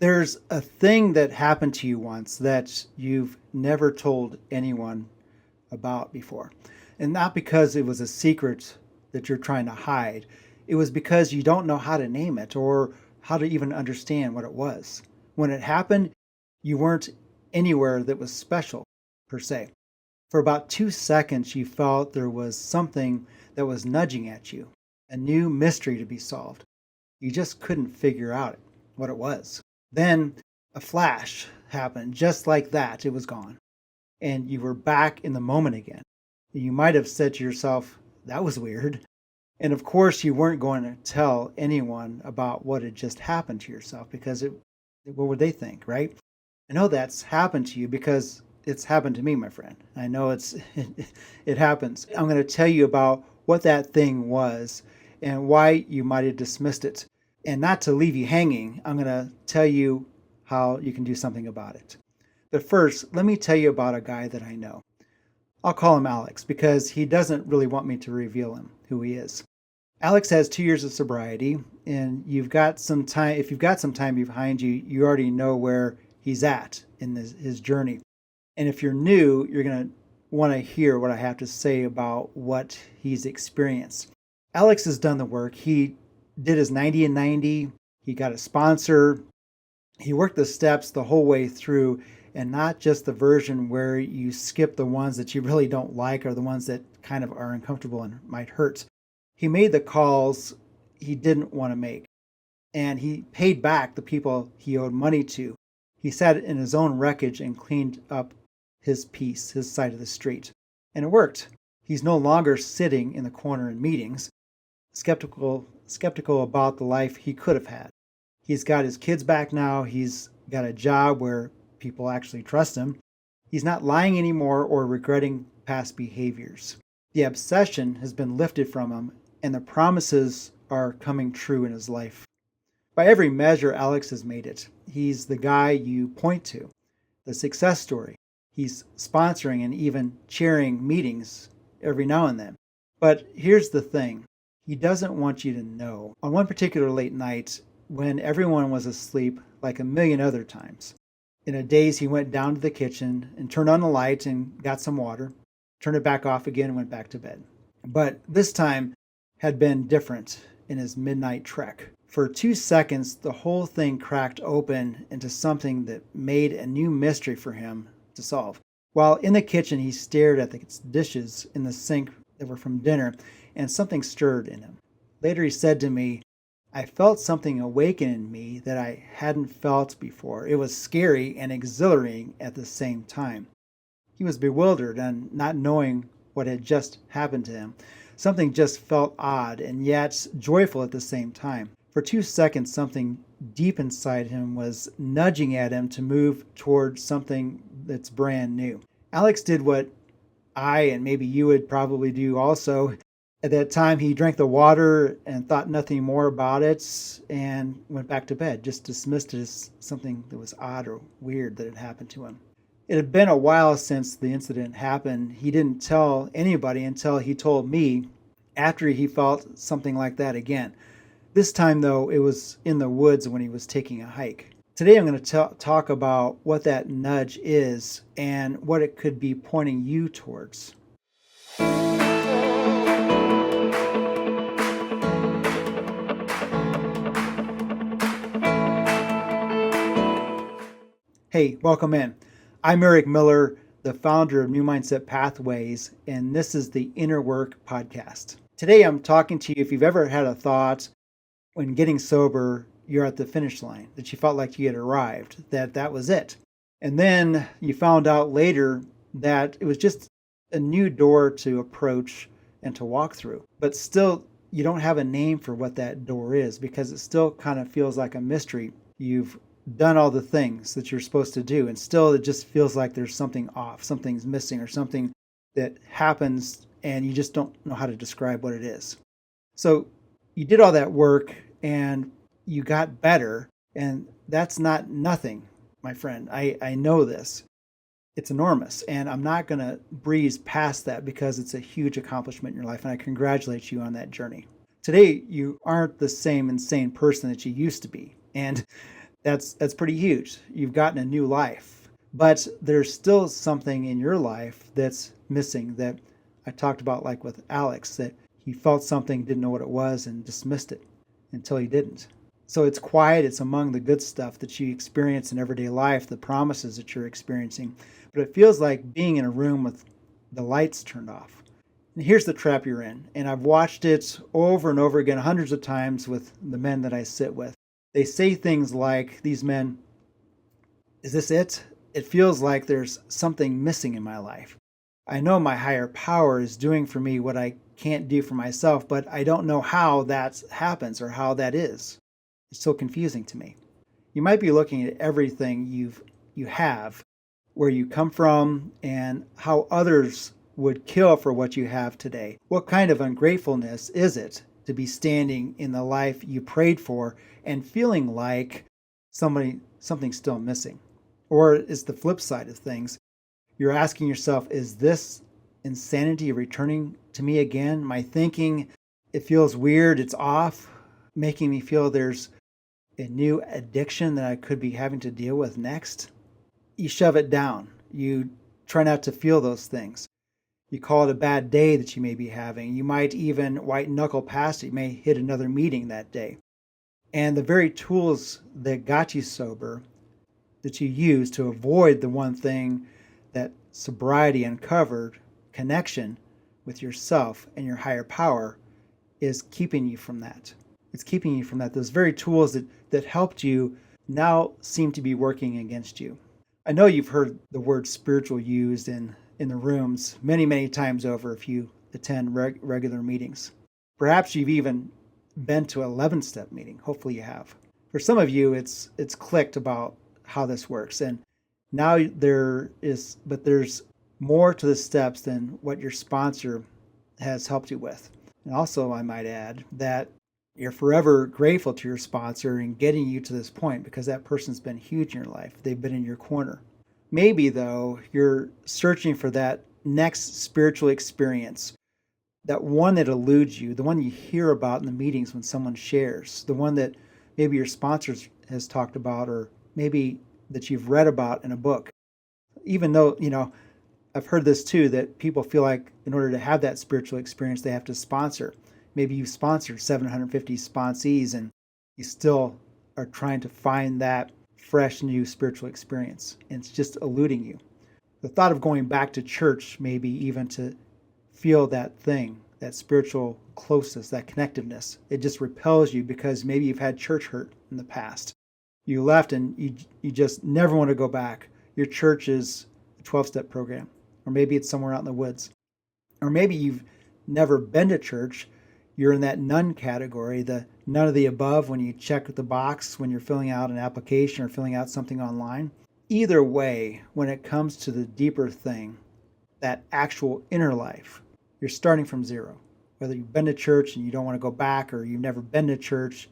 There's a thing that happened to you once that you've never told anyone about before. And not because it was a secret that you're trying to hide. It was because you don't know how to name it or how to even understand what it was. When it happened, you weren't anywhere that was special, per se. For about 2 seconds, you felt there was something that was nudging at you, a new mystery to be solved. You just couldn't figure out what it was. Then a flash happened, just like that, it was gone. And you were back in the moment again. You might have said to yourself, that was weird. And of course, you weren't going to tell anyone about what had just happened to yourself because what would they think, right? I know that's happened to you because it's happened to me, my friend. I know it happens. I'm going to tell you about what that thing was and why you might have dismissed it. And not to leave you hanging, I'm going to tell you how you can do something about it. But first, let me tell you about a guy that I know. I'll call him Alex because he doesn't really want me to reveal who he is. Alex has 2 years of sobriety, and you've got some time. If you've got some time behind you, you already know where he's at in his journey. And if you're new, you're going to want to hear what I have to say about what he's experienced. Alex has done the work. He did his 90 and 90. He got a sponsor. He worked the steps the whole way through, and not just the version where you skip the ones that you really don't like or the ones that kind of are uncomfortable and might hurt. He made the calls he didn't want to make, and he paid back the people he owed money to. He sat in his own wreckage and cleaned up his piece, his side of the street. And it worked. He's no longer sitting in the corner in meetings, skeptical about the life he could have had. He's got his kids back now. He's got a job where people actually trust him. He's not lying anymore or regretting past behaviors. The obsession has been lifted from him, and the promises are coming true in his life. By every measure, Alex has made it. He's the guy you point to, the success story. He's sponsoring and even chairing meetings every now and then. But here's the thing. He doesn't want you to know. On one particular late night, when everyone was asleep like a million other times, in a daze, he went down to the kitchen and turned on the light and got some water, turned it back off again and went back to bed. But this time had been different in his midnight trek. For 2 seconds, the whole thing cracked open into something that made a new mystery for him to solve. While in the kitchen, he stared at the dishes in the sink that were from dinner, and something stirred in him. Later, he said to me, I felt something awaken in me that I hadn't felt before. It was scary and exhilarating at the same time. He was bewildered and not knowing what had just happened to him. Something just felt odd and yet joyful at the same time. For 2 seconds, something deep inside him was nudging at him to move toward something that's brand new. Alex did what I and maybe you would probably do also. At that time, he drank the water and thought nothing more about it and went back to bed, just dismissed it as something that was odd or weird that had happened to him. It had been a while since the incident happened. He didn't tell anybody until he told me after he felt something like that again. This time, though, it was in the woods when he was taking a hike. Today, I'm going to talk about what that nudge is and what it could be pointing you towards. Hey, welcome in. I'm Eric Miller, the founder of New Mindset Pathways, and this is the Inner Work Podcast. Today, I'm talking to you if you've ever had a thought when getting sober, you're at the finish line, that you felt like you had arrived, that was it. And then you found out later that it was just a new door to approach and to walk through. But still, you don't have a name for what that door is because it still kind of feels like a mystery. You've done all the things that you're supposed to do, and still it just feels like there's something off, something's missing, or something that happens, and you just don't know how to describe what it is. So you did all that work, and you got better, and that's not nothing, my friend. I know this. It's enormous, and I'm not going to breeze past that because it's a huge accomplishment in your life, and I congratulate you on that journey. Today, you aren't the same insane person that you used to be, and That's pretty huge. You've gotten a new life. But there's still something in your life that's missing that I talked about, like with Alex, that he felt something, didn't know what it was, and dismissed it until he didn't. So it's quiet, it's among the good stuff that you experience in everyday life, the promises that you're experiencing. But it feels like being in a room with the lights turned off. And here's the trap you're in. And I've watched it over and over again, hundreds of times with the men that I sit with. They say things like, these men, is this it? It feels like there's something missing in my life. I know my higher power is doing for me what I can't do for myself, but I don't know how that happens or how that is. It's so confusing to me. You might be looking at everything you have, where you come from, and how others would kill for what you have today. What kind of ungratefulness is it to be standing in the life you prayed for and feeling like something's still missing? Or is the flip side of things, you're asking yourself, is this insanity returning to me again? My thinking, it feels weird, it's off, making me feel there's a new addiction that I could be having to deal with next. You shove it down. You try not to feel those things. You call it a bad day that you may be having. You might even white knuckle past it. You may hit another meeting that day. And the very tools that got you sober, that you use to avoid the one thing that sobriety uncovered, connection with yourself and your higher power, is keeping you from that. It's keeping you from that. Those very tools that helped you now seem to be working against you. I know you've heard the word spiritual used in the rooms many, many times over if you attend regular meetings. Perhaps you've even been to an 11-step meeting. Hopefully you have. For some of you, it's clicked about how this works. And now there's more to the steps than what your sponsor has helped you with. And also, I might add that you're forever grateful to your sponsor in getting you to this point, because that person's been huge in your life. They've been in your corner. Maybe, though, you're searching for that next spiritual experience, that one that eludes you, the one you hear about in the meetings when someone shares, the one that maybe your sponsor has talked about, or maybe that you've read about in a book. Even though, I've heard this too, that people feel like in order to have that spiritual experience, they have to sponsor. Maybe you've sponsored 750 sponsees and you still are trying to find that fresh new spiritual experience, and it's just eluding you. The thought of going back to church, maybe even to feel that thing, that spiritual closeness, that connectiveness, it just repels you because maybe you've had church hurt in the past. You left and you just never want to go back. Your church is a 12-step program, or maybe it's somewhere out in the woods. Or maybe you've never been to church. You're in that none category, the none of the above when you check the box when you're filling out an application or filling out something online. Either way, when it comes to the deeper thing, that actual inner life, you're starting from zero. Whether you've been to church and you don't want to go back, or you've never been to church,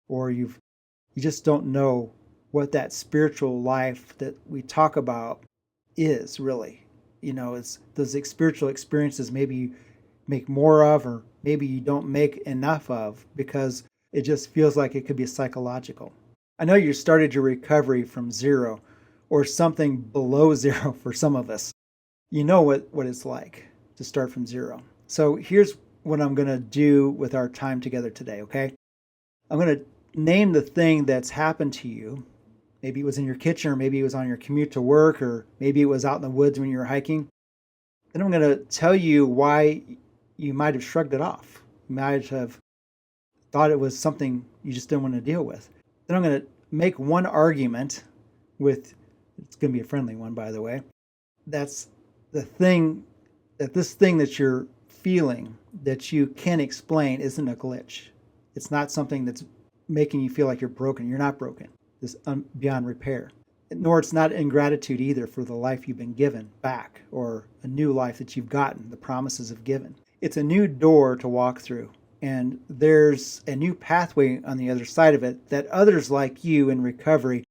or you just don't know what that spiritual life that we talk about is really. It's those spiritual experiences maybe you make more of, or maybe you don't make enough of, because it just feels like it could be psychological. I know you started your recovery from zero, or something below zero for some of us. You know what it's like to start from zero. So here's what I'm going to do with our time together today, okay? I'm going to name the thing that's happened to you. Maybe it was in your kitchen, or maybe it was on your commute to work, or maybe it was out in the woods when you were hiking. Then I'm going to tell you why you might have shrugged it off. You might have thought it was something you just didn't want to deal with. Then I'm going to make one argument with, it's going to be a friendly one, by the way. That's the thing, that this thing that you're feeling that you can't explain isn't a glitch. It's not something that's making you feel like you're broken. You're not broken. It's beyond repair. Nor it's not ingratitude either for the life you've been given back, or a new life that you've gotten, the promises of given. It's a new door to walk through, and there's a new pathway on the other side of it that others like you in recovery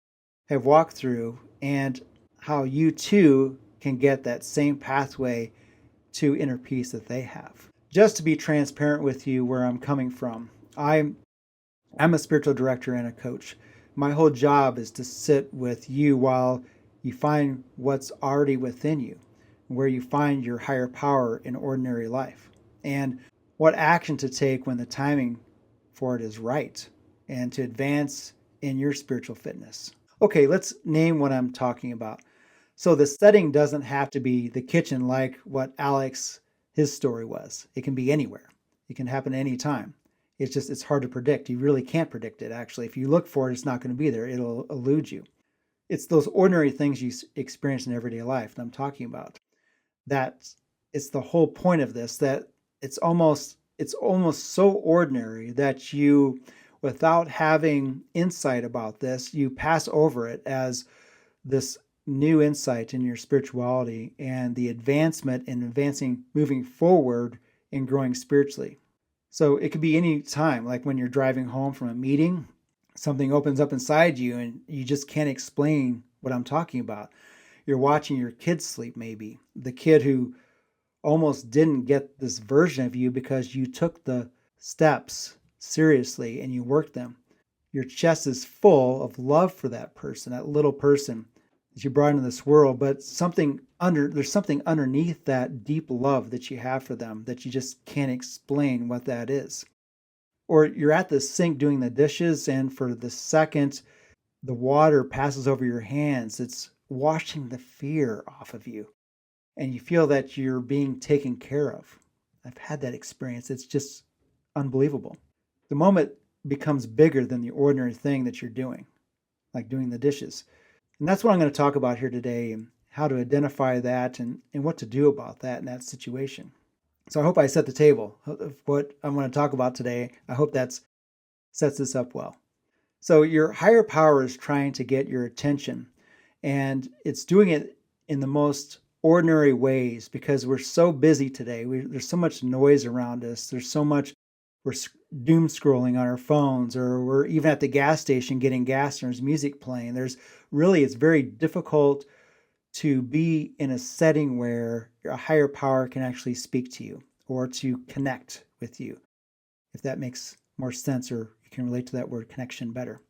have walked through, and how you too can get that same pathway to inner peace that they have. Just to be transparent with you where I'm coming from, I'm a spiritual director and a coach. My whole job is to sit with you while you find what's already within you, where you find your higher power in ordinary life, and what action to take when the timing for it is right, and to advance in your spiritual fitness. Okay, let's name what I'm talking about. So the setting doesn't have to be the kitchen like what Alex, his story was. It can be anywhere. It can happen any time. It's hard to predict. You really can't predict it, actually. If you look for it, it's not going to be there. It'll elude you. It's those ordinary things you experience in everyday life that I'm talking about. That it's the whole point of this, that it's almost so ordinary that you, without having insight about this, you pass over it as this new insight in your spirituality and the advancement and advancing, moving forward and growing spiritually. So it could be any time, like when you're driving home from a meeting, something opens up inside you and you just can't explain what I'm talking about. You're watching your kids sleep, maybe. The kid who almost didn't get this version of you because you took the steps seriously and you worked them. Your chest is full of love for that person, that little person that you brought into this world, but there's something underneath that deep love that you have for them that you just can't explain what that is. Or you're at the sink doing the dishes, and for the second the water passes over your hands, it's washing the fear off of you, and you feel that you're being taken care of. I've had that experience. It's just unbelievable. The moment becomes bigger than the ordinary thing that you're doing, like doing the dishes. And that's what I'm going to talk about here today, and how to identify that and what to do about that in that situation. So I hope I set the table of what I'm going to talk about today. I hope that sets this up well. So your higher power is trying to get your attention, and it's doing it in the most ordinary ways because we're so busy today. There's so much noise around us. There's so much, we're doom scrolling on our phones, or we're even at the gas station getting gas and there's music playing. It's very difficult to be in a setting where your higher power can actually speak to you or to connect with you, if that makes more sense, or you can relate to that word connection better.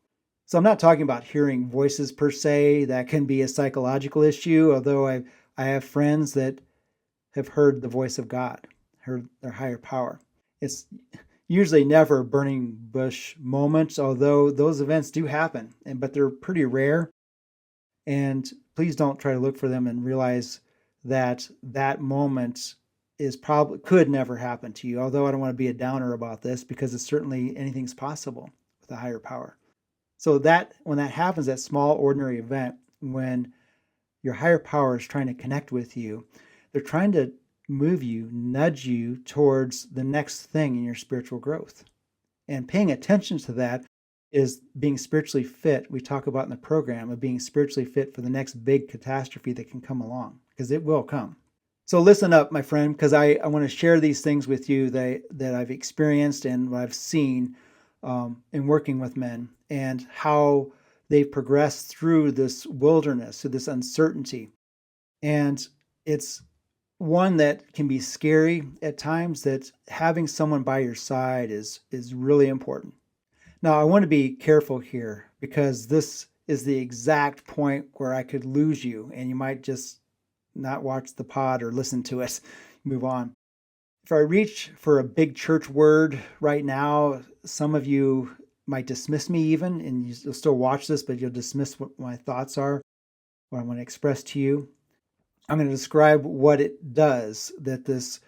So I'm not talking about hearing voices per se. That can be a psychological issue, although I have friends that have heard the voice of God, heard their higher power. It's usually never burning bush moments, although those events do happen, but they're pretty rare. And please don't try to look for them and realize that that moment could never happen to you. Although I don't want to be a downer about this, because it's certainly anything's possible with a higher power. So that when that happens, that small ordinary event, when your higher power is trying to connect with you, they're trying to move you, nudge you towards the next thing in your spiritual growth. And paying attention to that is being spiritually fit. We talk about in the program of being spiritually fit for the next big catastrophe that can come along, because it will come. So listen up, my friend, because I want to share these things with you that I've experienced and what I've seen in working with men, and how they've progressed through this wilderness, through this uncertainty. And it's one that can be scary at times, that having someone by your side is really important. Now, I want to be careful here, because this is the exact point where I could lose you and you might just not watch the pod or listen to it, move on. If I reach for a big church word right now, some of you might dismiss me even, and you'll still watch this, but you'll dismiss what my thoughts are, what I want to express to you. I'm going to describe what it does, that this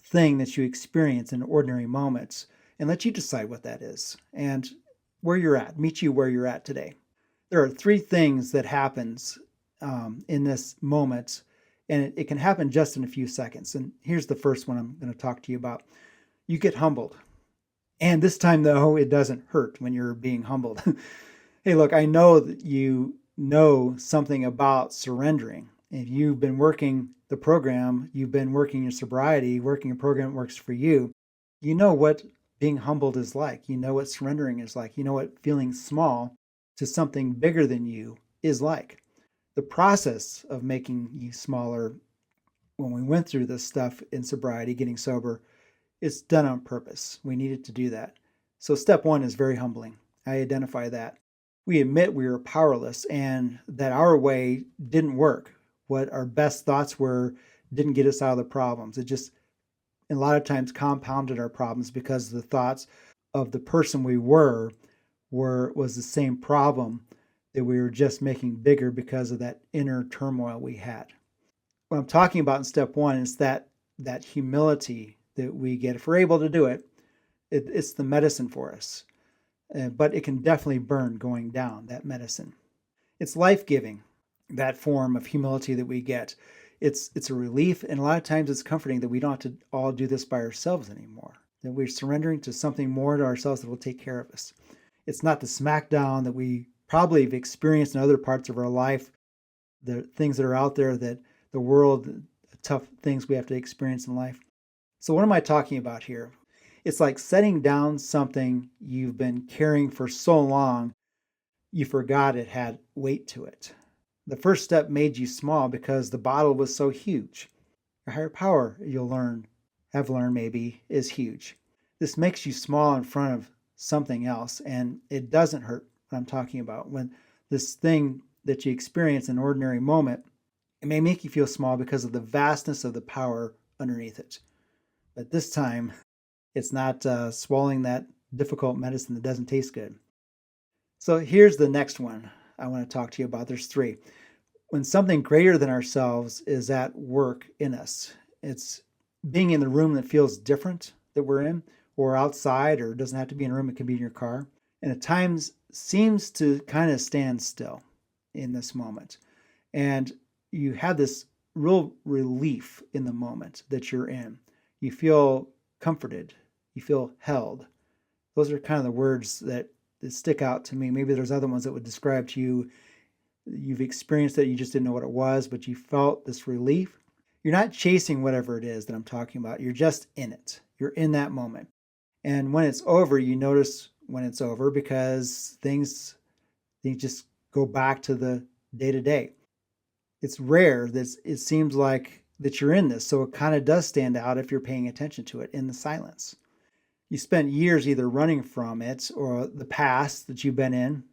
thing that you experience in ordinary moments, and let you decide what that is and where you're at, meet you where you're at today. There are three things that happens in this moment, and it can happen just in a few seconds. And here's the first one I'm going to talk to you about. You get humbled. And this time, though, it doesn't hurt when you're being humbled. Hey, look, I know that you know something about surrendering. If you've been working the program, you've been working your sobriety, working a program that works for you, you know what being humbled is like. You know what surrendering is like. You know what feeling small to something bigger than you is like. The process of making you smaller, when we went through this stuff in sobriety, getting sober, it's done on purpose. We needed to do that. So step one is very humbling. I identify that. We admit we were powerless and that our way didn't work. What our best thoughts were didn't get us out of the problems. It just a lot of times compounded our problems because the thoughts of the person we were was the same problem that we were just making bigger because of that inner turmoil we had. What I'm talking about in step one is that humility that we get. If we're able to do it, it's the medicine for us. But it can definitely burn going down, that medicine. It's life-giving, that form of humility that we get. It's a relief, and a lot of times it's comforting that we don't have to all do this by ourselves anymore, that we're surrendering to something more to ourselves that will take care of us. It's not the smackdown that we probably have experienced in other parts of our life, the things that are out there, that the world, the tough things we have to experience in life. So what am I talking about here? It's like setting down something you've been carrying for so long, you forgot it had weight to it. The first step made you small because the bottle was so huge. Your higher power, have learned maybe, is huge. This makes you small in front of something else, and it doesn't hurt what I'm talking about. When this thing that you experience in an ordinary moment, it may make you feel small because of the vastness of the power underneath it. But this time, it's not swallowing that difficult medicine that doesn't taste good. So here's the next one I want to talk to you about. There's three. When something greater than ourselves is at work in us, it's being in the room that feels different that we're in, or outside, or it doesn't have to be in a room, it can be in your car. And at times seems to kind of stand still in this moment. And you have this real relief in the moment that you're in. You feel comforted. You feel held. Those are kind of the words that stick out to me. Maybe there's other ones that would describe to you. You've experienced it, you just didn't know what it was, but you felt this relief. You're not chasing whatever it is that I'm talking about. You're just in it. You're in that moment. And when it's over, you notice when it's over because things just go back to the day to day. It's rare that it seems like that you're in this, so it kind of does stand out if you're paying attention to it in the silence. You spent years either running from it or the past that you've been in.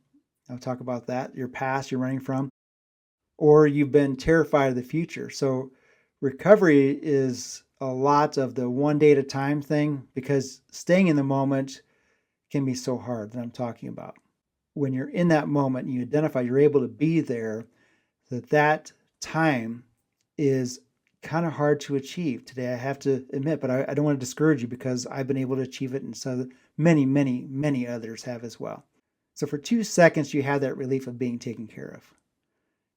I'll talk about that. Your past you're running from, or you've been terrified of the future. So recovery is a lot of the one day at a time thing because staying in the moment can be so hard that I'm talking about. When you're in that moment and you identify you're able to be there, that time is kind of hard to achieve today, I have to admit, but I don't want to discourage you because I've been able to achieve it and so many others have as well. So for 2 seconds, you have that relief of being taken care of.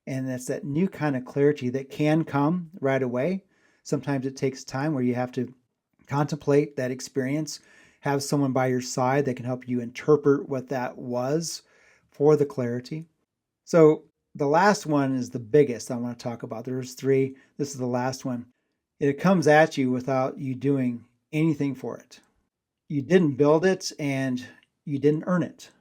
And that's that new kind of clarity that can come right away. Sometimes it takes time where you have to contemplate that experience, have someone by your side that can help you interpret what that was for the clarity. So the last one is the biggest I want to talk about. There's three. This is the last one. It comes at you without you doing anything for it. You didn't build it and you didn't earn it.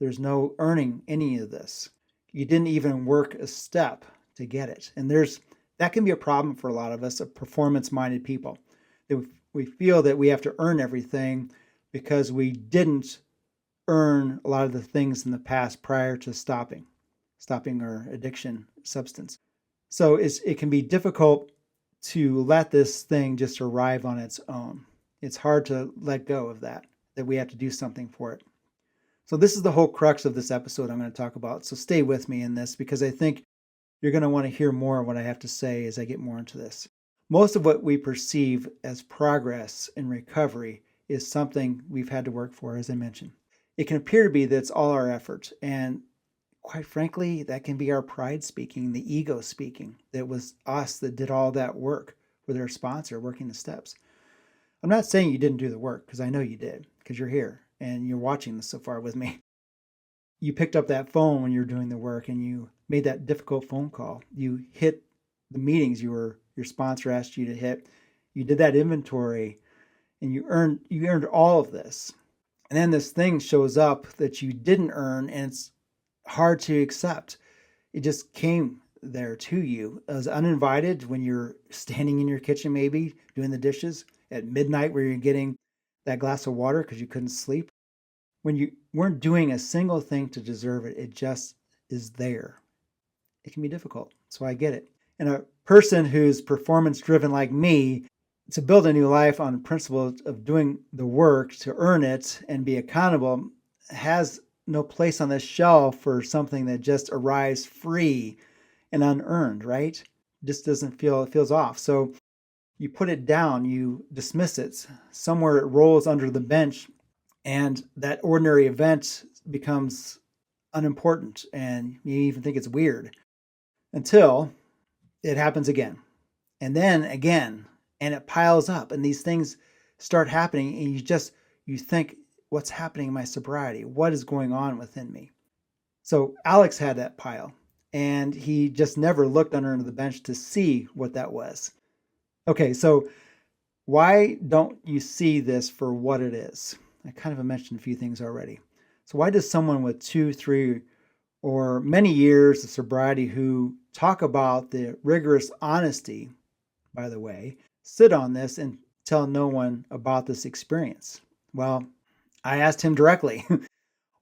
There's no earning any of this. You didn't even work a step to get it. And that can be a problem for a lot of us, of performance-minded people. We feel that we have to earn everything because we didn't earn a lot of the things in the past prior to stopping our addiction substance. So it can be difficult to let this thing just arrive on its own. It's hard to let go of that we have to do something for it. So this is the whole crux of this episode I'm going to talk about. So stay with me in this because I think you're going to want to hear more of what I have to say as I get more into this. Most of what we perceive as progress in recovery is something we've had to work for, as I mentioned. It can appear to be that it's all our effort, and quite frankly, that can be our pride speaking, the ego speaking, that was us that did all that work with our sponsor working the steps. I'm not saying you didn't do the work, because I know you did, because you're here and you're watching this so far with me. You picked up that phone when you were doing the work and you made that difficult phone call. You hit the meetings your sponsor asked you to hit. You did that inventory and you earned all of this. And then this thing shows up that you didn't earn and it's hard to accept. It just came there to you as uninvited when you're standing in your kitchen, maybe doing the dishes at midnight where you're getting that glass of water because you couldn't sleep. when you weren't doing a single thing to deserve it, it just is there. It can be difficult. So I get it. And a person who's performance driven like me, to build a new life on the principle of doing the work to earn it and be accountable, has no place on this shelf for something that just arrives free and unearned, right? Just doesn't feel, it feels off. So you put it down, you dismiss it. Somewhere it rolls under the bench, and that ordinary event becomes unimportant, and you even think it's weird until it happens again, and then again, and it piles up, and these things start happening, and you think, what's happening in my sobriety? What is going on within me? So Alex had that pile, and he just never looked under the bench to see what that was. Okay, so why don't you see this for what it is? I kind of mentioned a few things already. So why does someone with 2, 3, or many years of sobriety who talk about the rigorous honesty, by the way, sit on this and tell no one about this experience? Well, I asked him directly,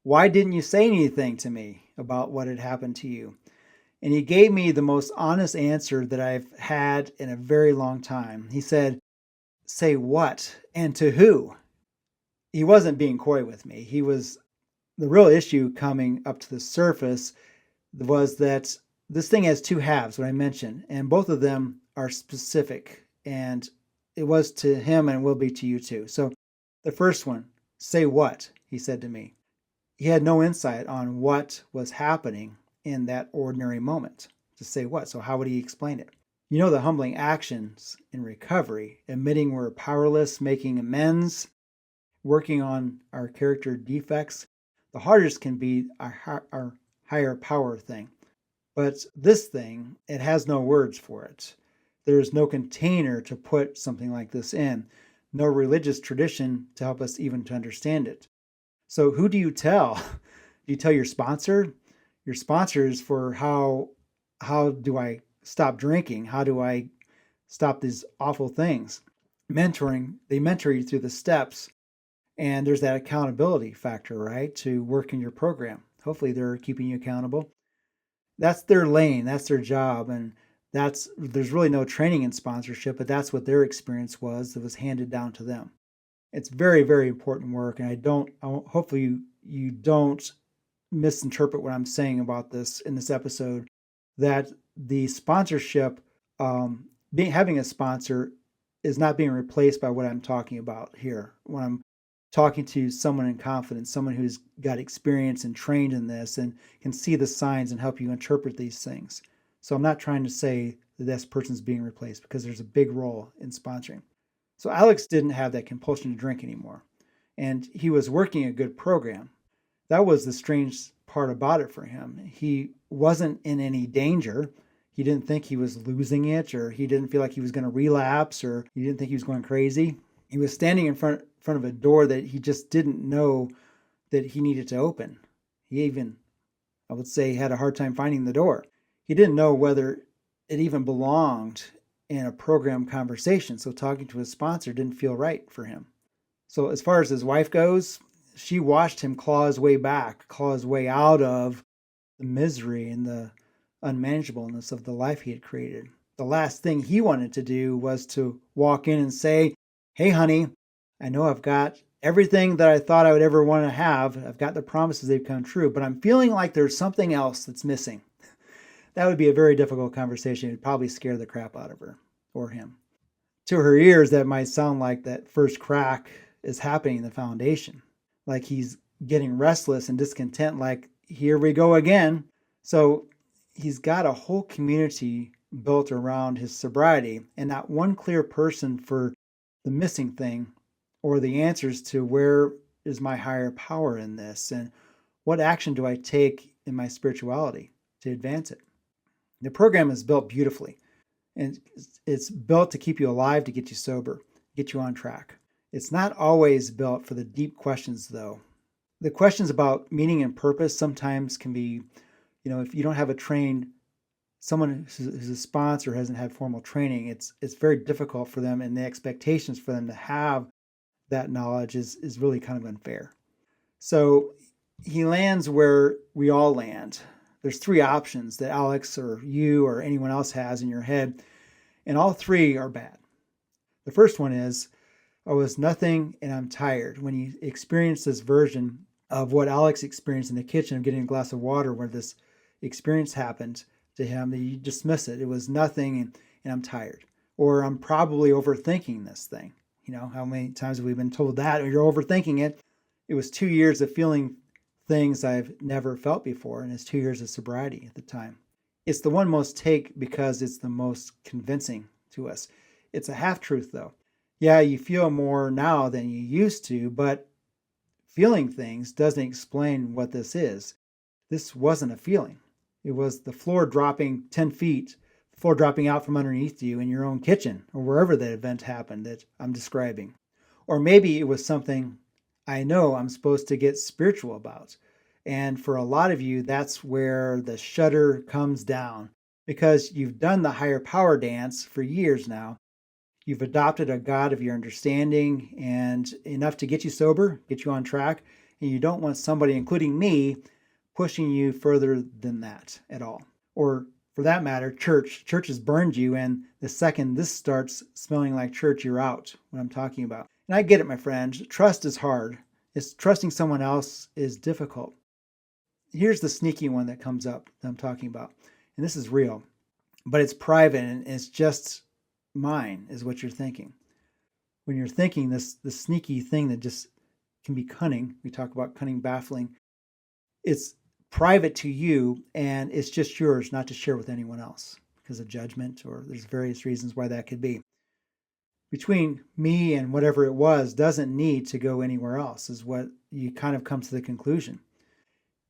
why didn't you say anything to me about what had happened to you? And he gave me the most honest answer that I've had in a very long time. He said, say what and to who? He wasn't being coy with me. The real issue coming up to the surface was that this thing has two halves, what I mentioned, and both of them are specific. And it was to him and will be to you too. So the first one, say what, he said to me. He had no insight on what was happening in that ordinary moment. To say what? So how would he explain it? You know, the humbling actions in recovery, admitting we're powerless, making amends, working on our character defects. The hardest can be our higher power thing. But this thing, it has no words for it. There's no container to put something like this in, no religious tradition to help us even to understand it. So who do you tell? Do you tell your sponsor? Your sponsor is for how do I stop drinking? How do I stop these awful things? Mentoring, they mentor you through the steps, and there's that accountability factor, right? To work in your program. Hopefully they're keeping you accountable. That's their lane, that's their job, and there's really no training in sponsorship, but that's what their experience was that was handed down to them. It's very, very important work, and hopefully you don't misinterpret what I'm saying about this in this episode, that the sponsorship, having a sponsor is not being replaced by what I'm talking about here. When I'm talking to someone in confidence, someone who's got experience and trained in this and can see the signs and help you interpret these things. So I'm not trying to say that this person's being replaced, because there's a big role in sponsoring. So Alex didn't have that compulsion to drink anymore, and he was working a good program. That was the strange part about it for him. He wasn't in any danger. He didn't think he was losing it, or he didn't feel like he was going to relapse, or he didn't think he was going crazy. He was standing in front of a door that he just didn't know that he needed to open. He even, I would say, had a hard time finding the door. He didn't know whether it even belonged in a program conversation. So talking to his sponsor didn't feel right for him. So as far as his wife goes, she watched him claw his way back, claw his way out of the misery and the unmanageableness of the life he had created. The last thing he wanted to do was to walk in and say, hey, honey, I know I've got everything that I thought I would ever want to have. I've got the promises, they've come true, but I'm feeling like there's something else that's missing. That would be a very difficult conversation. It would probably scare the crap out of her or him. To her ears, that might sound like that first crack is happening in the foundation. Like he's getting restless and discontent, like, here we go again. So he's got a whole community built around his sobriety, and not one clear person for the missing thing or the answers to where is my higher power in this, and what action do I take in my spirituality to advance it. The program is built beautifully, and it's built to keep you alive, to get you sober, get you on track. It's not always built for the deep questions, though. The questions about meaning and purpose sometimes can be, if you don't have someone who's a sponsor hasn't had formal training, it's very difficult for them, and the expectations for them to have that knowledge is really kind of unfair. So he lands where we all land. There's three options that Alex or you or anyone else has in your head, and all three are bad. The first one is, I was nothing and I'm tired. When you experience this version of what Alex experienced in the kitchen of getting a glass of water where this experience happened to him, that you dismiss it. It was nothing and I'm tired. Or I'm probably overthinking this thing. You know, how many times have we been told that? Or you're overthinking it. It was 2 years of feeling things I've never felt before, and it's 2 years of sobriety at the time. It's the one most take because it's the most convincing to us. It's a half truth, though. Yeah, you feel more now than you used to, but feeling things doesn't explain what this is. This wasn't a feeling. It was the floor dropping 10 feet, the floor dropping out from underneath you in your own kitchen or wherever that event happened that I'm describing. Or maybe it was something I know I'm supposed to get spiritual about. And for a lot of you, that's where the shutter comes down because you've done the higher power dance for years now. You've adopted a God of your understanding and enough to get you sober, get you on track, and you don't want somebody, including me, pushing you further than that at all. Or for that matter, church. Church has burned you, and the second this starts smelling like church, you're out. What I'm talking about. And I get it, my friend. Trust is hard. It's trusting someone else is difficult. Here's the sneaky one that comes up that I'm talking about. And this is real, but it's private and it's just mine, is what you're thinking. When you're thinking this sneaky thing that just can be cunning, we talk about cunning, baffling, it's private to you and it's just yours, not to share with anyone else because of judgment, or there's various reasons why that could be. Between me and whatever it was doesn't need to go anywhere else, is what you kind of come to the conclusion.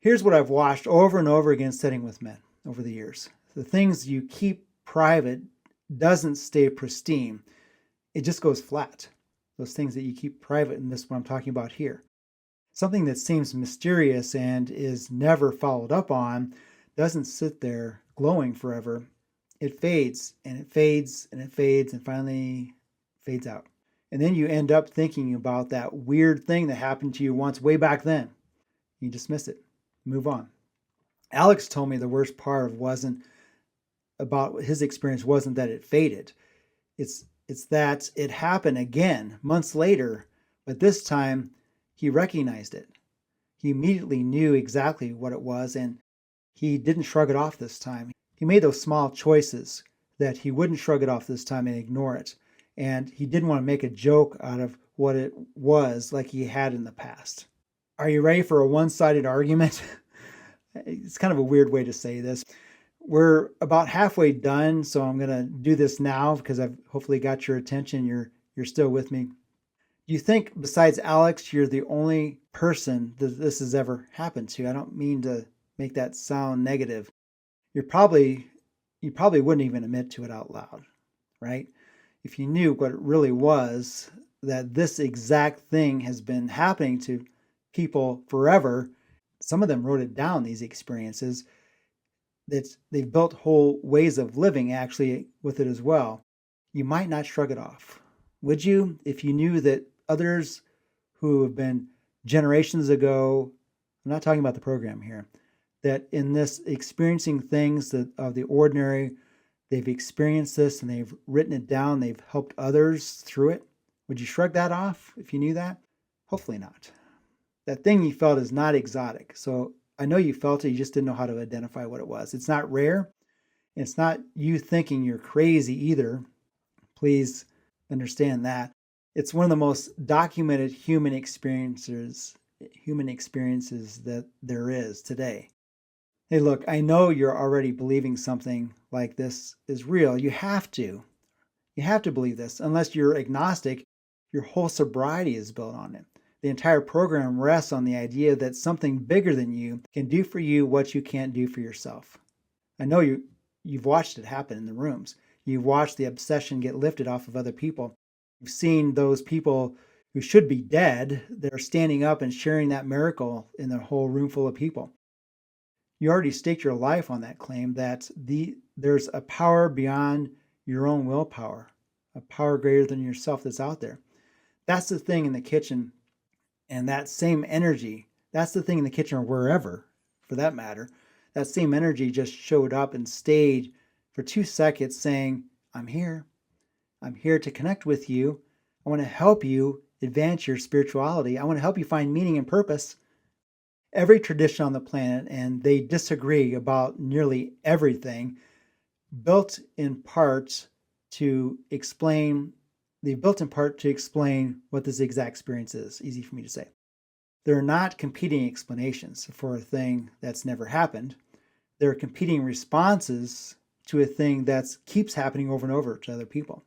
Here's what I've watched over and over again studying with men over the years. The things you keep private doesn't stay pristine. It just goes flat. Those things that you keep private, and this is what I'm talking about here. Something that seems mysterious and is never followed up on doesn't sit there glowing forever. It fades and it fades and it fades and finally fades out. And then you end up thinking about that weird thing that happened to you once way back then. You dismiss it, move on. Alex told me the worst part wasn't about his experience wasn't that it faded. It's that it happened again months later, but this time he recognized it. He immediately knew exactly what it was, and he didn't shrug it off this time. He made those small choices that he wouldn't shrug it off this time and ignore it. And he didn't want to make a joke out of what it was like he had in the past. Are you ready for a one-sided argument? It's kind of a weird way to say this. We're about halfway done, so I'm going to do this now because I've hopefully got your attention. You're still with me. Do you think besides Alex, you're the only person that this has ever happened to? I don't mean to make that sound negative. You probably wouldn't even admit to it out loud, right? If you knew what it really was, that this exact thing has been happening to people forever. Some of them wrote it down, these experiences, that they've built whole ways of living actually with it as well. You might not shrug it off. Would you, if you knew that others who have been generations ago, I'm not talking about the program here, that in this experiencing things that of the ordinary, they've experienced this and they've written it down, they've helped others through it? Would you shrug that off if you knew that? Hopefully not. That thing you felt is not exotic. So I know you felt it, you just didn't know how to identify what it was. It's not rare. It's not you thinking you're crazy either. Please understand that. It's one of the most documented human experiences that there is today. Hey, look, I know you're already believing something like this is real. You have to. You have to believe this. Unless you're agnostic, your whole sobriety is built on it. The entire program rests on the idea that something bigger than you can do for you what you can't do for yourself. I know you've watched it happen in the rooms. You've watched the obsession get lifted off of other people. You've seen those people who should be dead that are standing up and sharing that miracle in a whole room full of people. You already staked your life on that claim that there's a power beyond your own willpower, a power greater than yourself that's out there. That's the thing in the kitchen. And that same energy That's the thing in the kitchen or wherever, for that matter. That same energy just showed up and stayed for 2 seconds saying, I'm here. I'm here to connect with you. I want to help you advance your spirituality. I want to help you find meaning and purpose. Every tradition on the planet, and they disagree about nearly everything, built in part to explain, they built in part to explain what this exact experience is. Easy for me to say. They're not competing explanations for a thing that's never happened. They're competing responses to a thing that keeps happening over and over to other people.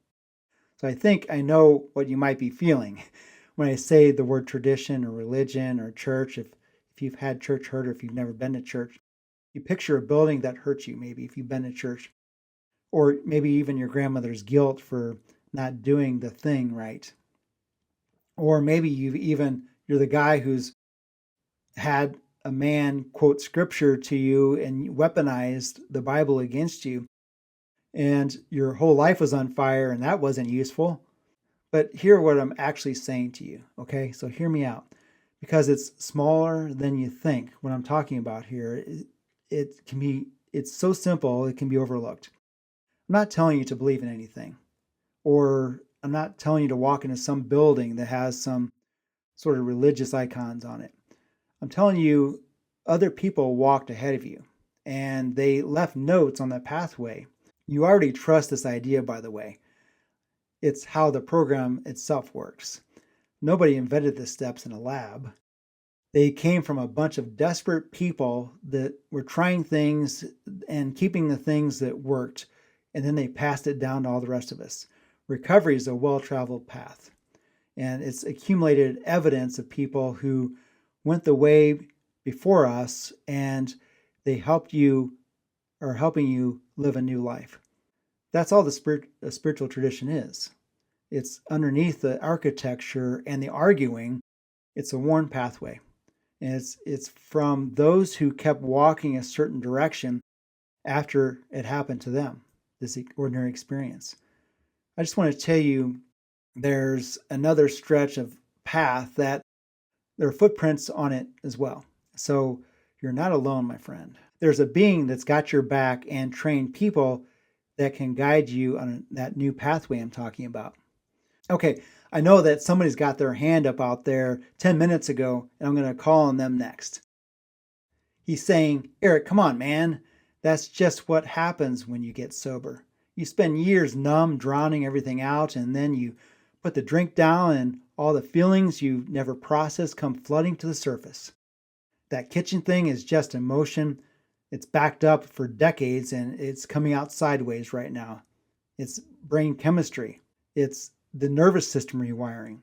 So I think I know what you might be feeling when I say the word tradition or religion or church. If you've had church hurt or if you've never been to church, you picture a building that hurts you, maybe if you've been to church, or maybe even your grandmother's guilt for not doing the thing right. Or maybe you're the guy who's had a man quote scripture to you and weaponized the Bible against you, and your whole life was on fire and that wasn't useful. But hear what I'm actually saying to you, okay? So hear me out, because it's smaller than you think. What I'm talking about here, it's so simple, it can be overlooked. I'm not telling you to believe in anything, or I'm not telling you to walk into some building that has some sort of religious icons on it. I'm telling you, other people walked ahead of you and they left notes on that pathway. You already trust this idea, by the way. It's how the program itself works. Nobody invented the steps in a lab. They came from a bunch of desperate people that were trying things and keeping the things that worked, and then they passed it down to all the rest of us. Recovery is a well-traveled path, and it's accumulated evidence of people who went the way before us, and they helped you or helping you live a new life. That's all the spiritual tradition is. It's underneath the architecture and the arguing. It's a worn pathway. And it's from those who kept walking a certain direction after it happened to them, this ordinary experience. I just want to tell you there's another stretch of path that there are footprints on it as well. So you're not alone, my friend. There's a being that's got your back and trained people that can guide you on that new pathway I'm talking about. Okay, I know that somebody's got their hand up out there 10 minutes ago, and I'm going to call on them next. He's saying, Eric, come on, man. That's just what happens when you get sober. You spend years numb, drowning everything out, and then you put the drink down, and all the feelings you've never processed come flooding to the surface. That kitchen thing is just emotion. It's backed up for decades, and it's coming out sideways right now. It's brain chemistry. It's the nervous system rewiring.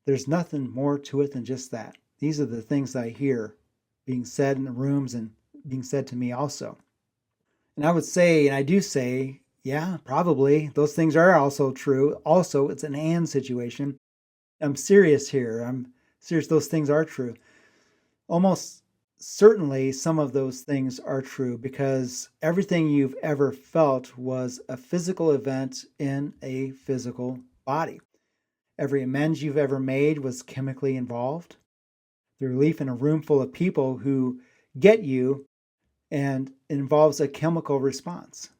There's nothing more to it than just that. These are the things I hear being said in the rooms and being said to me also. And I would say, and I do say, yeah, probably those things are also true. Also, it's an and situation. I'm serious here. I'm serious. Those things are true. Almost certainly some of those things are true, because everything you've ever felt was a physical event in a physical body. Every amends you've ever made was chemically involved. The relief in a room full of people who get you, and it involves a chemical response.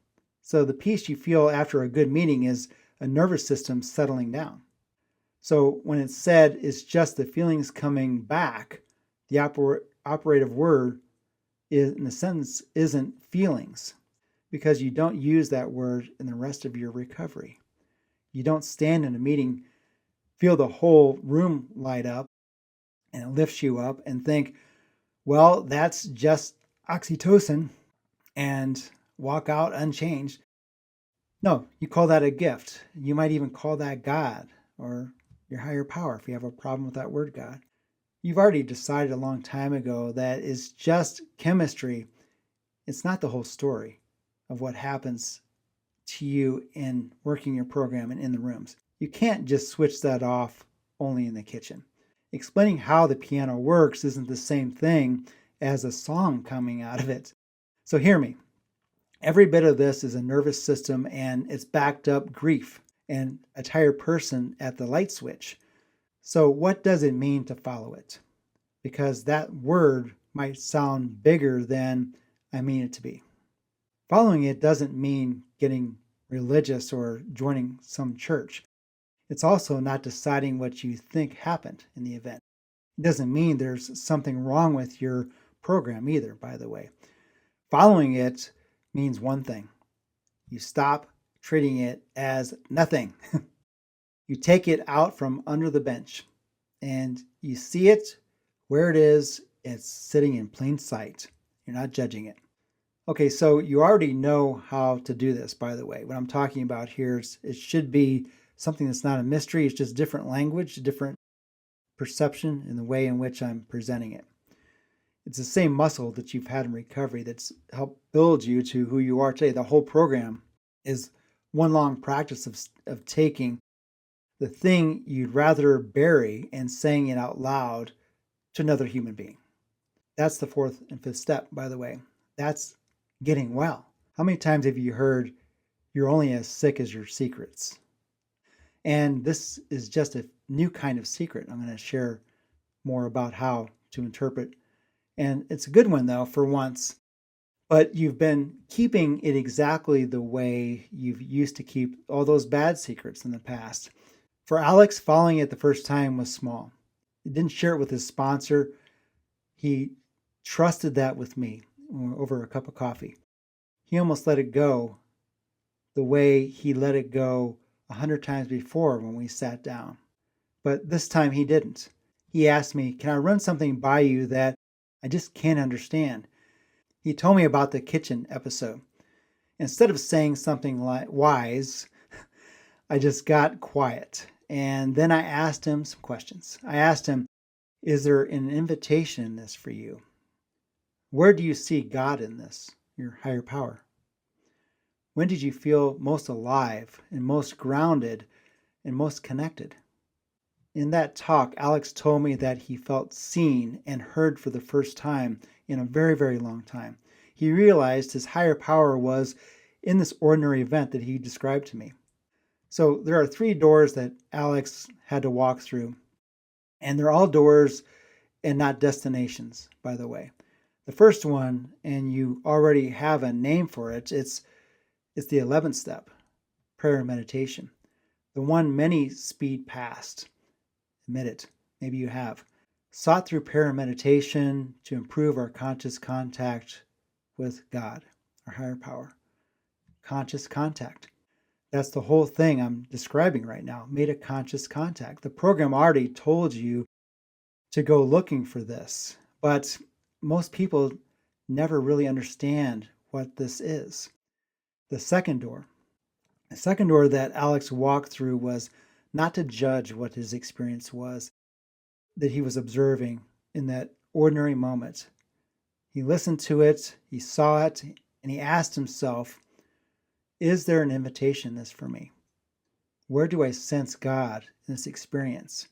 So the peace you feel after a good meeting is a nervous system settling down. So when it's said it's just the feelings coming back, the operative word in the sentence isn't feelings, because you don't use that word in the rest of your recovery. You don't stand in a meeting, feel the whole room light up, and it lifts you up and think, well, that's just oxytocin, and walk out unchanged. No, you call that a gift. You might even call that God or your higher power if you have a problem with that word God. You've already decided a long time ago that it's just chemistry. It's not the whole story of what happens to you in working your program and in the rooms. You can't just switch that off only in the kitchen. Explaining how the piano works isn't the same thing as a song coming out of it. So hear me. Every bit of this is a nervous system, and it's backed up grief and a tired person at the light switch. So what does it mean to follow it? because that word might sound bigger than I mean it to be. Following it doesn't mean getting religious or joining some church. It's also not deciding what you think happened in the event. It doesn't mean there's something wrong with your program either, by the way. Following it means one thing: you stop treating it as nothing. You take it out from under the bench and you see it where it is. It's sitting in plain sight. You're not judging it. Okay, so you already know how to do this, by the way. What I'm talking about here is it should be something that's not a mystery. It's just different language, different perception in the way in which I'm presenting it. It's the same muscle that you've had in recovery that's helped build you to who you are today. The whole program is one long practice of taking the thing you'd rather bury and saying it out loud to another human being. That's the fourth and fifth step, by the way. That's getting well. How many times have you heard you're only as sick as your secrets? And this is just a new kind of secret. I'm going to share more about how to interpret. And it's a good one, though, for once. But you've been keeping it exactly the way you've used to keep all those bad secrets in the past. For Alex, following it the first time was small. He didn't share it with his sponsor. He trusted that with me over a cup of coffee. He almost let it go the way he let it go 100 times before when we sat down. But this time he didn't. He asked me, "Can I run something by you that I just can't understand?" He told me about the kitchen episode. Instead of saying something like wise, I just got quiet. And then I asked him some questions. I asked him, "Is there an invitation in this for you? Where do you see God in this, your higher power? When did you feel most alive and most grounded and most connected?" In that talk, Alex told me that he felt seen and heard for the first time in a very, very long time. He realized his higher power was in this ordinary event that he described to me. So there are 3 doors that Alex had to walk through, and they're all doors and not destinations, by the way. The first one, and you already have a name for it, it's the 11th step, prayer and meditation. The one many speed past. Admit it, maybe you have. Sought through prayer and meditation to improve our conscious contact with God, our higher power. Conscious contact. That's the whole thing I'm describing right now. Made a conscious contact. The program already told you to go looking for this, but most people never really understand what this is. The second door that Alex walked through was not to judge what his experience was that he was observing in that ordinary moment. He listened to it, he saw it, and he asked himself, is there an invitation in this for me? Where do I sense God in this experience?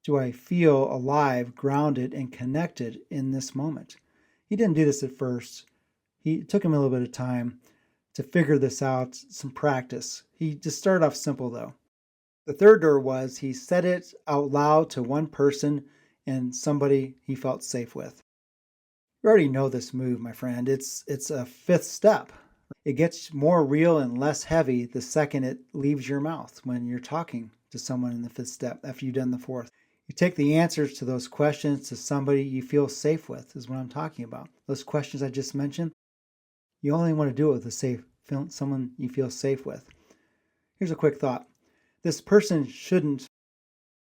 Do I feel alive, grounded, and connected in this moment? He didn't do this at first. It took him a little bit of time to figure this out, some practice. He just started off simple, though. The third door was he said it out loud to one person and somebody he felt safe with. You already know this move, my friend. It's a 5th step. It gets more real and less heavy the second it leaves your mouth when you're talking to someone in the 5th step after you've done the 4th. You take the answers to those questions to somebody you feel safe with, is what I'm talking about. Those questions I just mentioned, you only want to do it with someone you feel safe with. Here's a quick thought. This person shouldn't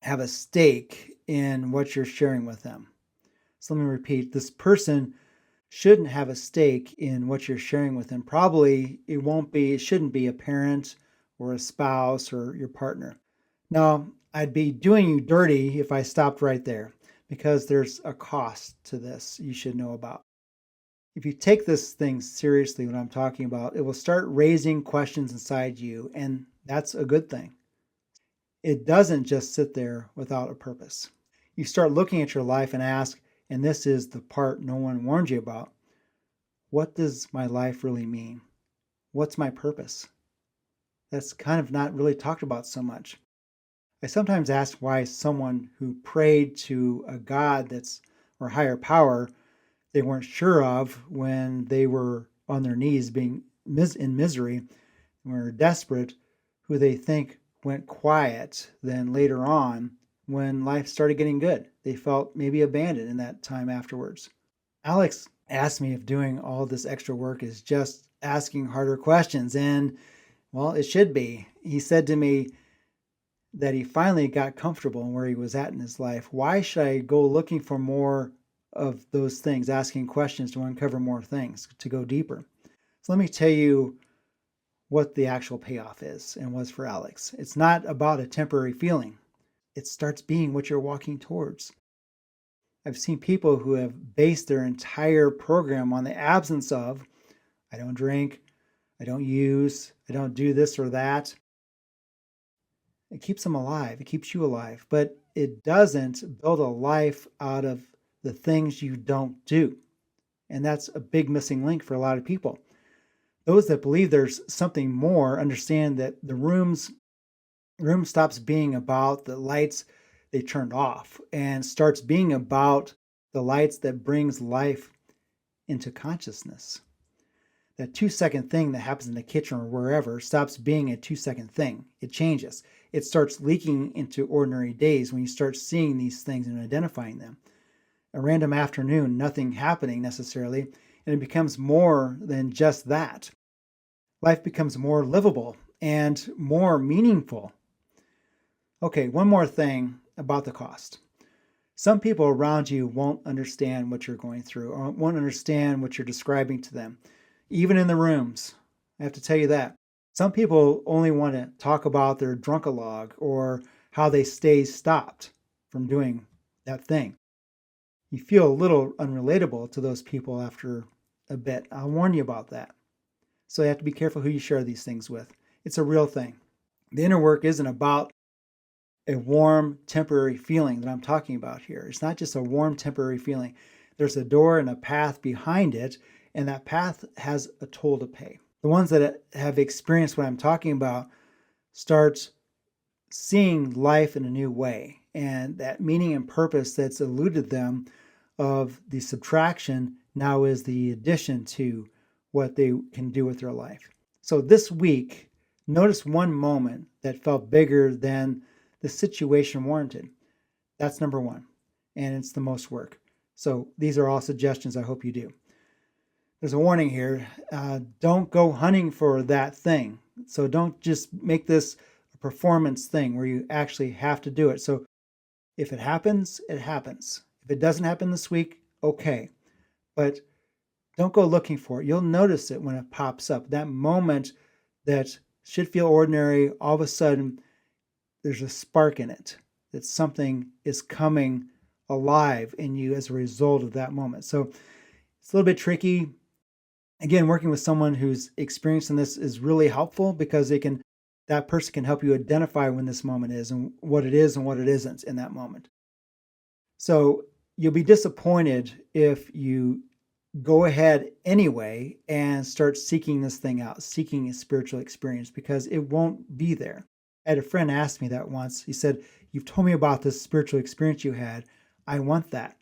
have a stake in what you're sharing with them. So let me repeat, this person shouldn't have a stake in what you're sharing with them. Probably it shouldn't be a parent or a spouse or your partner. Now, I'd be doing you dirty if I stopped right there, because there's a cost to this you should know about. If you take this thing seriously, what I'm talking about, it will start raising questions inside you, and that's a good thing. It doesn't just sit there without a purpose. You start looking at your life and ask, and this is the part no one warned you about, what does my life really mean? What's my purpose? That's kind of not really talked about so much. I sometimes ask why someone who prayed to a God or higher power they weren't sure of when they were on their knees being in misery, were desperate, who they think went quiet. Then later on, when life started getting good, they felt maybe abandoned in that time afterwards. Alex asked me if doing all this extra work is just asking harder questions, and well, it should be. He said to me that he finally got comfortable in where he was at in his life. Why should I go looking for more of those things, asking questions to uncover more things, to go deeper? So let me tell you what the actual payoff is and was for Alex. It's not about a temporary feeling. It starts being what you're walking towards. I've seen people who have based their entire program on the absence of, I don't drink, I don't use, I don't do this or that. It keeps them alive. It keeps you alive, but it doesn't build a life out of the things you don't do. And that's a big missing link for a lot of people. Those that believe there's something more understand that the room stops being about the lights they turned off and starts being about the lights that brings life into consciousness. That 2-second thing that happens in the kitchen or wherever stops being a 2-second thing. It changes. It starts leaking into ordinary days when you start seeing these things and identifying them. A random afternoon, nothing happening necessarily, and it becomes more than just that. Life becomes more livable and more meaningful. Okay, one more thing about the cost. Some people around you won't understand what you're going through or won't understand what you're describing to them, even in the rooms. I have to tell you that. Some people only want to talk about their drunkalog or how they stay stopped from doing that thing. You feel a little unrelatable to those people after a bit. I'll warn you about that. So you have to be careful who you share these things with. It's a real thing. The inner work isn't about a warm, temporary feeling that I'm talking about here. It's not just a warm, temporary feeling. There's a door and a path behind it, and that path has a toll to pay. The ones that have experienced what I'm talking about start seeing life in a new way, and that meaning and purpose that's eluded them of the subtraction now is the addition to what they can do with their life. So this week, notice one moment that felt bigger than the situation warranted. That's number one, and it's the most work. So these are all suggestions I hope you do. There's a warning here. Don't go hunting for that thing. So don't just make this a performance thing where you actually have to do it. So if it happens, it happens. If it doesn't happen this week, okay. But don't go looking for it. You'll notice it when it pops up. That moment that should feel ordinary, all of a sudden, there's a spark in it, that something is coming alive in you as a result of that moment. So it's a little bit tricky. Again, working with someone who's experiencing this is really helpful because that person can help you identify when this moment is and what it is and what it isn't in that moment. So you'll be disappointed if you go ahead anyway and start seeking this thing out, seeking a spiritual experience, because it won't be there. I had a friend ask me that once. He said, "You've told me about this spiritual experience you had. I want that.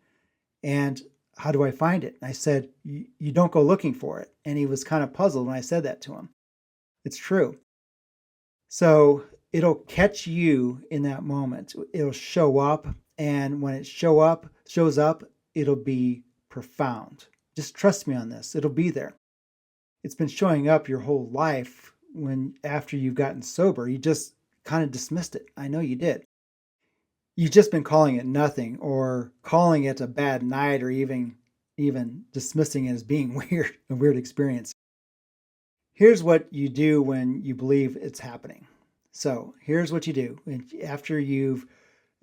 And how do I find it?" And I said, "You don't go looking for it." And he was kind of puzzled when I said that to him. It's true. So it'll catch you in that moment. It'll show up. And when it shows up, it'll be profound. Just trust me on this. It'll be there. It's been showing up your whole life after you've gotten sober. You just kind of dismissed it. I know you did. You've just been calling it nothing or calling it a bad night or even dismissing it as being weird, a weird experience. Here's what you do when you believe it's happening. So here's what you do. After you've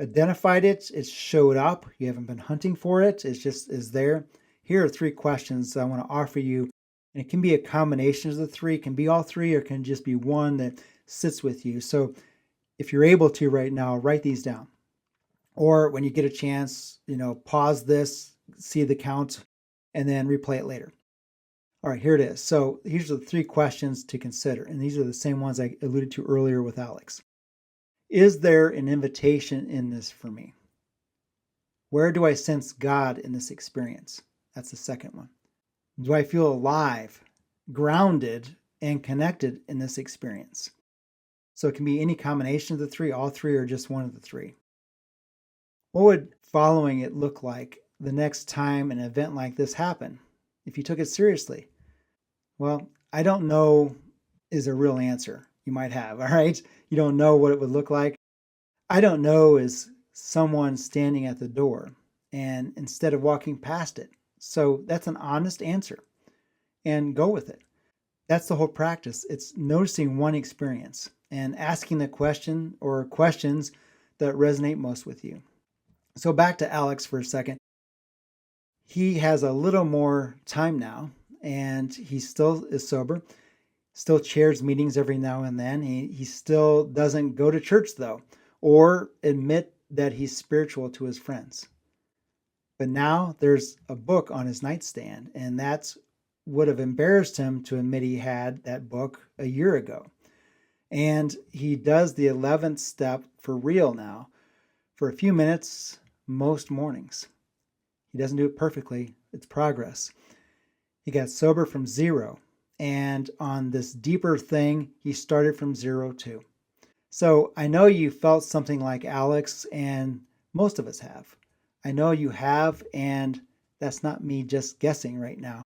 identified it, it's showed up, you haven't been hunting for it, it just is there. Here are 3 questions I want to offer you. And it can be a combination of the 3, it can be all 3, or it can just be one that sits with you. So if you're able to right now, write these down. Or when you get a chance, pause this, see the count, and then replay it later. All right, here it is. So here's the 3 questions to consider. And these are the same ones I alluded to earlier with Alex. Is there an invitation in this for me? Where do I sense God in this experience? That's the second one. Do I feel alive, grounded, and connected in this experience? So it can be any combination of the three, all three, or just one of the three. What would following it look like the next time an event like this happened if you took it seriously? Well, I don't know is a real answer you might have, all right? You don't know what it would look like. I don't know is someone standing at the door and instead of walking past it. So that's an honest answer and go with it. That's the whole practice. It's noticing one experience and asking the question or questions that resonate most with you. So back to Alex for a second. He has a little more time now and he still is sober, still chairs meetings every now and then. He still doesn't go to church though, or admit that he's spiritual to his friends. But now there's a book on his nightstand, and that's would have embarrassed him to admit he had that book a year ago. And he does the 11th step for real now for a few minutes most mornings. He doesn't do it perfectly, it's progress. He got sober from 0, and on this deeper thing, he started from 0 too. So I know you felt something like Alex, and most of us have. I know you have, and that's not me just guessing right now.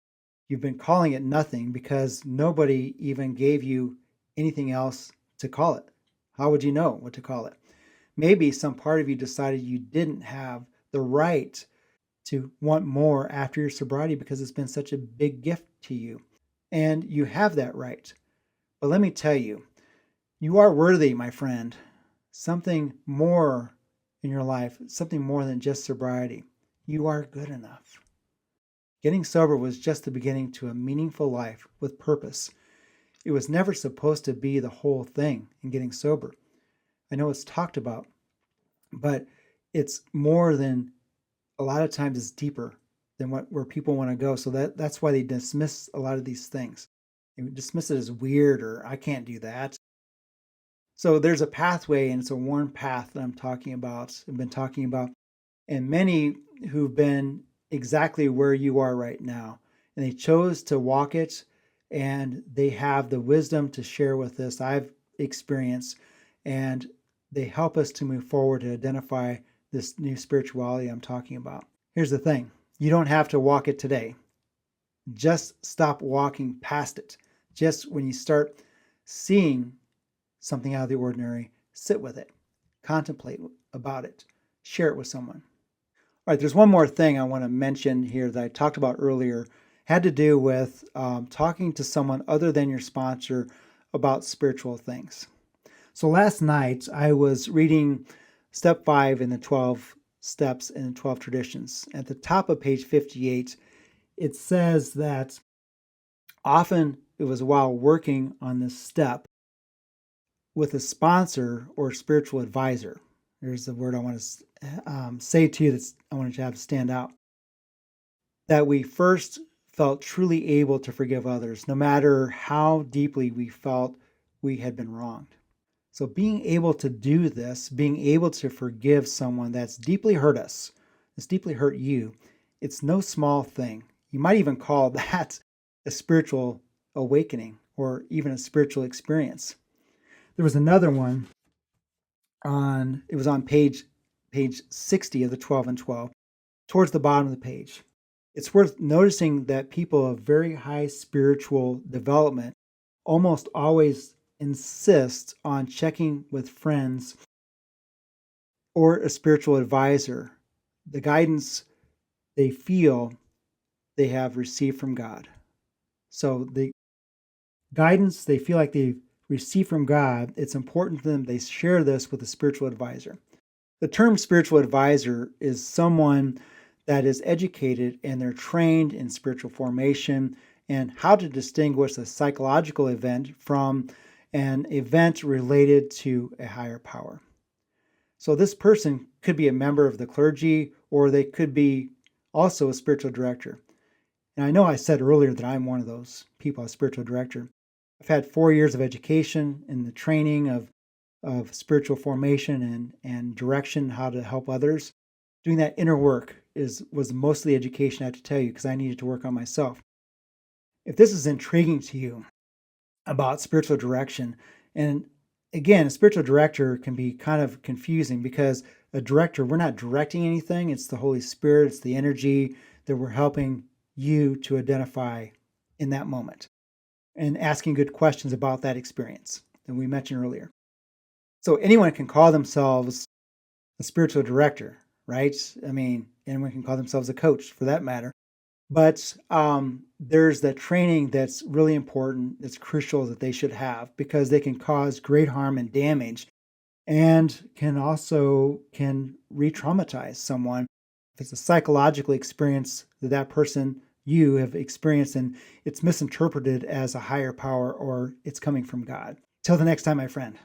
You've been calling it nothing because nobody even gave you anything else to call it. How would you know what to call it? Maybe some part of you decided you didn't have the right to want more after your sobriety because it's been such a big gift to you. And you have that right. But let me tell you, you are worthy, my friend. Something more in your life, something more than just sobriety. You are good enough. Getting sober was just the beginning to a meaningful life with purpose. It was never supposed to be the whole thing in getting sober. I know it's talked about, but it's more than, a lot of times it's deeper than where people want to go. So that's why they dismiss a lot of these things. They dismiss it as weird or I can't do that. So there's a pathway, and it's a worn path that I've been talking about, and many who've been exactly where you are right now, and they chose to walk it, and they have the wisdom to share with us. I've experienced, and they help us to move forward to identify this new spirituality I'm talking about. Here's the thing. You don't have to walk it today. Just stop walking past it. Just when you start seeing something out of the ordinary, sit with it, contemplate about it, share it with someone. All right, there's one more thing I want to mention here that I talked about earlier, had to do with talking to someone other than your sponsor about spiritual things. So last night I was reading step 5 in the 12 steps and 12 traditions. At the top of page 58, it says that often it was while working on this step with a sponsor or spiritual advisor. There's the word I want to say to you that I want to have stand out. That we first felt truly able to forgive others, no matter how deeply we felt we had been wronged. So being able to do this, being able to forgive someone that's deeply hurt us, that's deeply hurt you, it's no small thing. You might even call that a spiritual awakening or even a spiritual experience. There was another one it was on page 60 of the 12 and 12, towards the bottom of the page. It's worth noticing that people of very high spiritual development almost always insist on checking with friends or a spiritual advisor the guidance they feel they have received from God. So the guidance they feel like they've received from God, it's important to them they share this with a spiritual advisor. The term spiritual advisor is someone that is educated and they're trained in spiritual formation and how to distinguish a psychological event from an event related to a higher power. So this person could be a member of the clergy, or they could be also a spiritual director. And I know I said earlier that I'm one of those people, a spiritual director. I've had 4 years of education in the training of of spiritual formation and direction, how to help others. Doing that inner work was most of the education I have to tell you because I needed to work on myself. If this is intriguing to you about spiritual direction, and again, a spiritual director can be kind of confusing because a director, we're not directing anything. It's the Holy Spirit, it's the energy that we're helping you to identify in that moment and asking good questions about that experience that we mentioned earlier. So anyone can call themselves a spiritual director, right? I mean, anyone can call themselves a coach for that matter. But there's that training that's really important, that's crucial that they should have because they can cause great harm and damage and can re-traumatize someone if it's a psychological experience that that person you have experienced and it's misinterpreted as a higher power or it's coming from God. Till the next time, my friend.